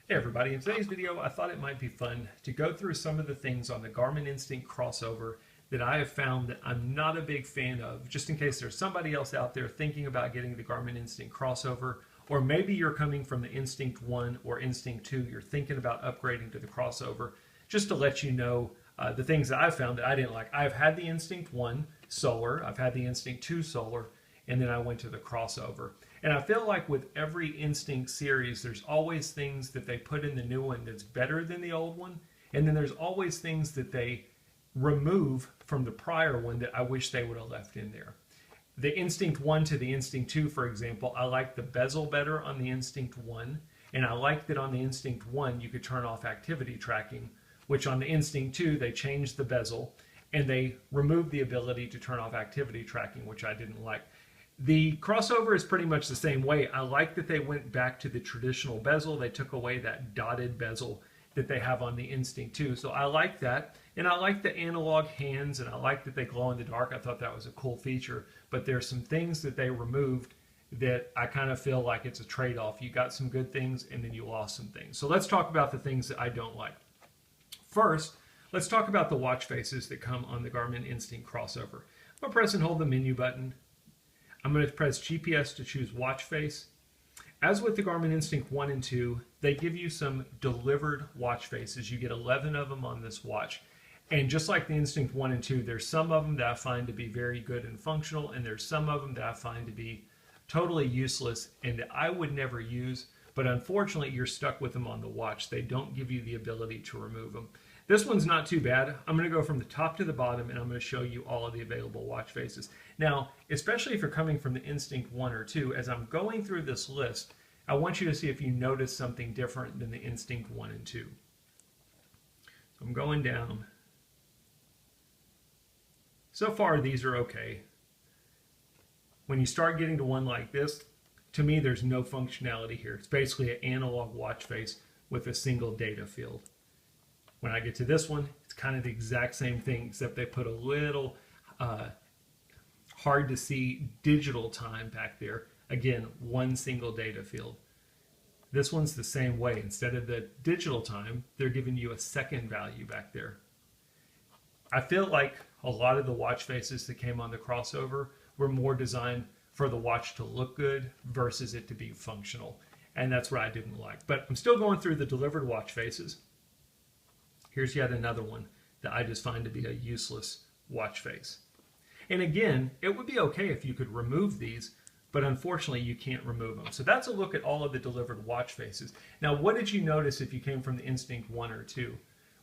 Hey everybody, in today's video I thought it might be fun to go through some of the things on the Garmin Instinct Crossover that I have found that I'm not a big fan of, just in case there's somebody else out there thinking about getting the Garmin Instinct Crossover, or maybe you're coming from the Instinct 1 or Instinct 2, you're thinking about upgrading to the Crossover, just to let you know the things that I've found that I didn't like. I've had the Instinct 1 Solar, I've had the Instinct 2 Solar, and then I went to the Crossover. And I feel like with every Instinct series, there's always things that they put in the new one that's better than the old one. And then there's always things that they remove from the prior one that I wish they would have left in there. The Instinct 1 to the Instinct 2, for example, I like the bezel better on the Instinct 1. And I like that on the Instinct 1, you could turn off activity tracking, which on the Instinct 2, they changed the bezel and they removed the ability to turn off activity tracking, which I didn't like. The Crossover is pretty much the same way. I like that they went back to the traditional bezel. They took away that dotted bezel that they have on the Instinct 2. So I like that. And I like the analog hands, and I like that they glow in the dark. I thought that was a cool feature. But there's some things that they removed that I kind of feel like it's a trade-off. You got some good things, and then you lost some things. So let's talk about the things that I don't like. First, let's talk about the watch faces that come on the Garmin Instinct Crossover. I'm going to press and hold the menu button. I'm going to press GPS to choose watch face. As with the Garmin Instinct 1 and 2, they give you some delivered watch faces. You get 11 of them on this watch. And just like the Instinct 1 and 2, there's some of them that I find to be very good and functional, and there's some of them that I find to be totally useless and that I would never use. But unfortunately, you're stuck with them on the watch. They don't give you the ability to remove them. This one's not too bad. I'm going to go from the top to the bottom, and I'm going to show you all of the available watch faces. Now, especially if you're coming from the Instinct 1 or 2, as I'm going through this list, I want you to see if you notice something different than the Instinct 1 and 2. So I'm going down. So far, these are okay. When you start getting to one like this, to me, there's no functionality here. It's basically an analog watch face with a single data field. When I get to this one, it's kind of the exact same thing, except they put a little hard to see digital time back there. Again, one single data field. This one's the same way. Instead of the digital time, they're giving you a second value back there. I feel like a lot of the watch faces that came on the Crossover were more designed for the watch to look good versus it to be functional. And that's what I didn't like. But I'm still going through the delivered watch faces. Here's yet another one that I just find to be a useless watch face. And again, it would be okay if you could remove these, but unfortunately you can't remove them. So that's a look at all of the delivered watch faces. Now, what did you notice if you came from the Instinct 1 or 2?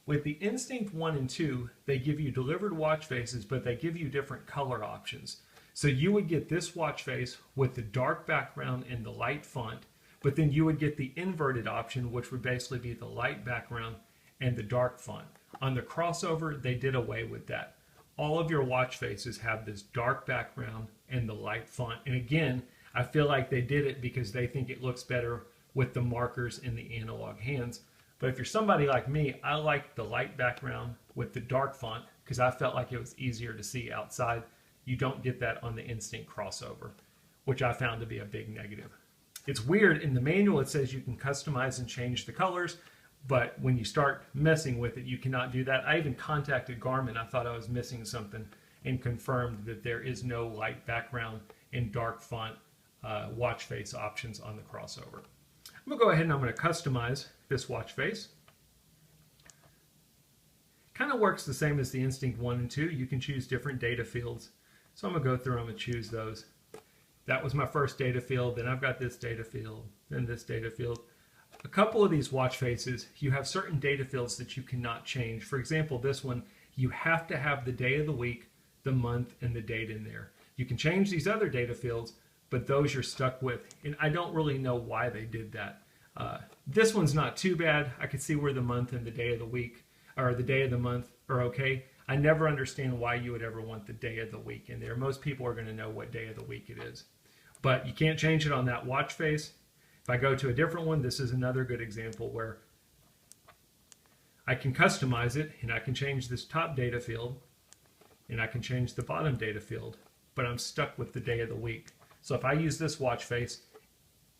With the Instinct 1 and 2, they give you delivered watch faces, but they give you different color options. So you would get this watch face with the dark background and the light font, but then you would get the inverted option, which would basically be the light background and the dark font. On the Crossover, they did away with that. All of your watch faces have this dark background and the light font. And again, I feel like they did it because they think it looks better with the markers in the analog hands. But if you're somebody like me, I like the light background with the dark font because I felt like it was easier to see outside. You don't get that on the Instinct Crossover, which I found to be a big negative. It's weird, in the manual it says you can customize and change the colors, but when you start messing with it, you cannot do that. I even contacted Garmin. I thought I was missing something and confirmed that there is no light background and dark font watch face options on the Crossover. I'm going to go ahead and I'm going to customize this watch face. Kind of works the same as the Instinct 1 and 2. You can choose different data fields. So I'm going to go through them and choose those. That was my first data field. Then I've got this data field, then this data field. A couple of these watch faces, you have certain data fields that you cannot change. For example, this one, you have to have the day of the week, the month, and the date in there. You can change these other data fields, but those you're stuck with. And I don't really know why they did that. This one's not too bad. I could see where the month and the day of the week, or the day of the month, are okay. I never understand why you would ever want the day of the week in there. Most people are going to know what day of the week it is. But you can't change it on that watch face. If I go to a different one, this is another good example where I can customize it and I can change this top data field and I can change the bottom data field, but I'm stuck with the day of the week. So if I use this watch face,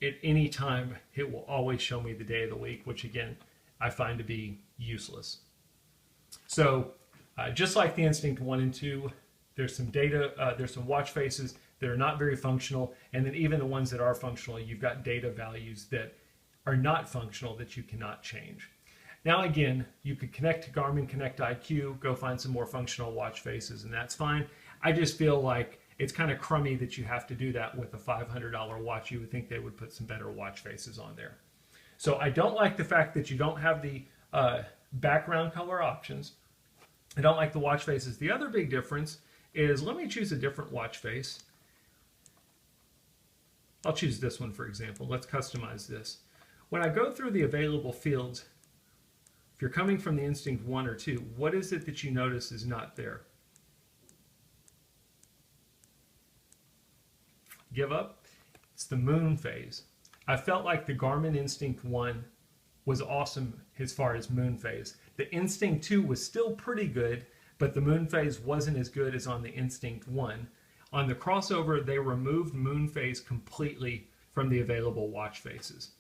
at any time, it will always show me the day of the week, which again, I find to be useless. So just like the Instinct 1 and 2, there's some data, there's some watch faces that are not very functional, and then even the ones that are functional, you've got data values that are not functional that you cannot change. Now again, you could connect to Garmin Connect IQ, go find some more functional watch faces, and that's fine. I just feel like it's kind of crummy that you have to do that with a $500 watch. You would think they would put some better watch faces on there. So I don't like the fact that you don't have the background color options. I don't like the watch faces. The other big difference is, let me choose a different watch face. I'll choose this one, for example. Let's customize this. When I go through the available fields, if you're coming from the Instinct 1 or 2, what is it that you notice is not there? Give up? It's the moon phase. I felt like the Garmin Instinct 1 was awesome as far as moon phase. The Instinct 2 was still pretty good, but the moon phase wasn't as good as on the Instinct 1. On the Crossover, they removed moon phase completely from the available watch faces.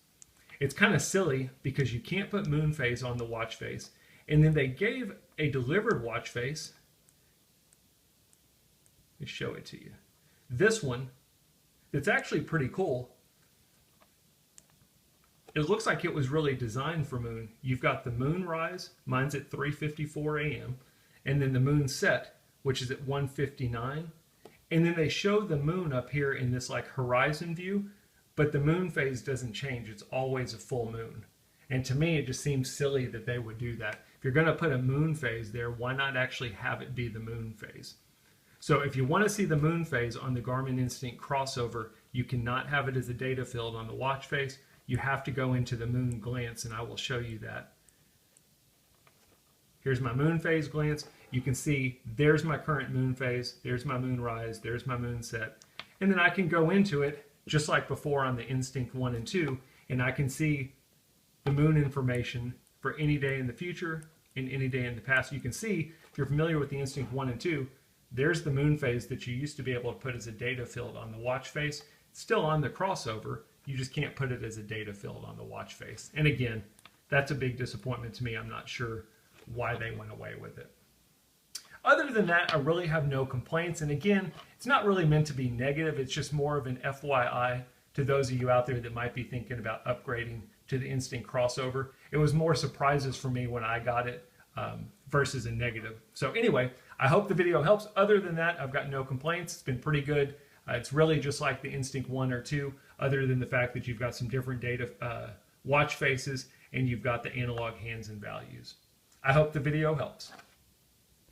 It's kind of silly because you can't put moon phase on the watch face, and then they gave a delivered watch face. Let me show it to you. This one, it's actually pretty cool. It looks like it was really designed for moon. You've got the moon rise, mine's at 3:54 a.m., and then the moon set, which is at 1:59. And then they show the moon up here in this like horizon view, but the moon phase doesn't change. It's always a full moon. And to me, it just seems silly that they would do that. If you're going to put a moon phase there, why not actually have it be the moon phase? So if you want to see the moon phase on the Garmin Instinct Crossover, you cannot have it as a data field on the watch face. You have to go into the moon glance, and I will show you that. Here's my moon phase glance. You can see there's my current moon phase, there's my moon rise, there's my moon set. And then I can go into it, just like before on the Instinct 1 and 2, and I can see the moon information for any day in the future and any day in the past. You can see, if you're familiar with the Instinct 1 and 2, there's the moon phase that you used to be able to put as a data field on the watch face. It's still on the Crossover, you just can't put it as a data field on the watch face. And again, that's a big disappointment to me. I'm not sure why they went away with it. Other than that, I really have no complaints. And again, it's not really meant to be negative. It's just more of an FYI to those of you out there that might be thinking about upgrading to the Instinct Crossover. It was more surprises for me when I got it versus a negative. So anyway, I hope the video helps. Other than that, I've got no complaints. It's been pretty good. It's really just like the Instinct 1 or 2, other than the fact that you've got some different data watch faces and you've got the analog hands and values. I hope the video helps.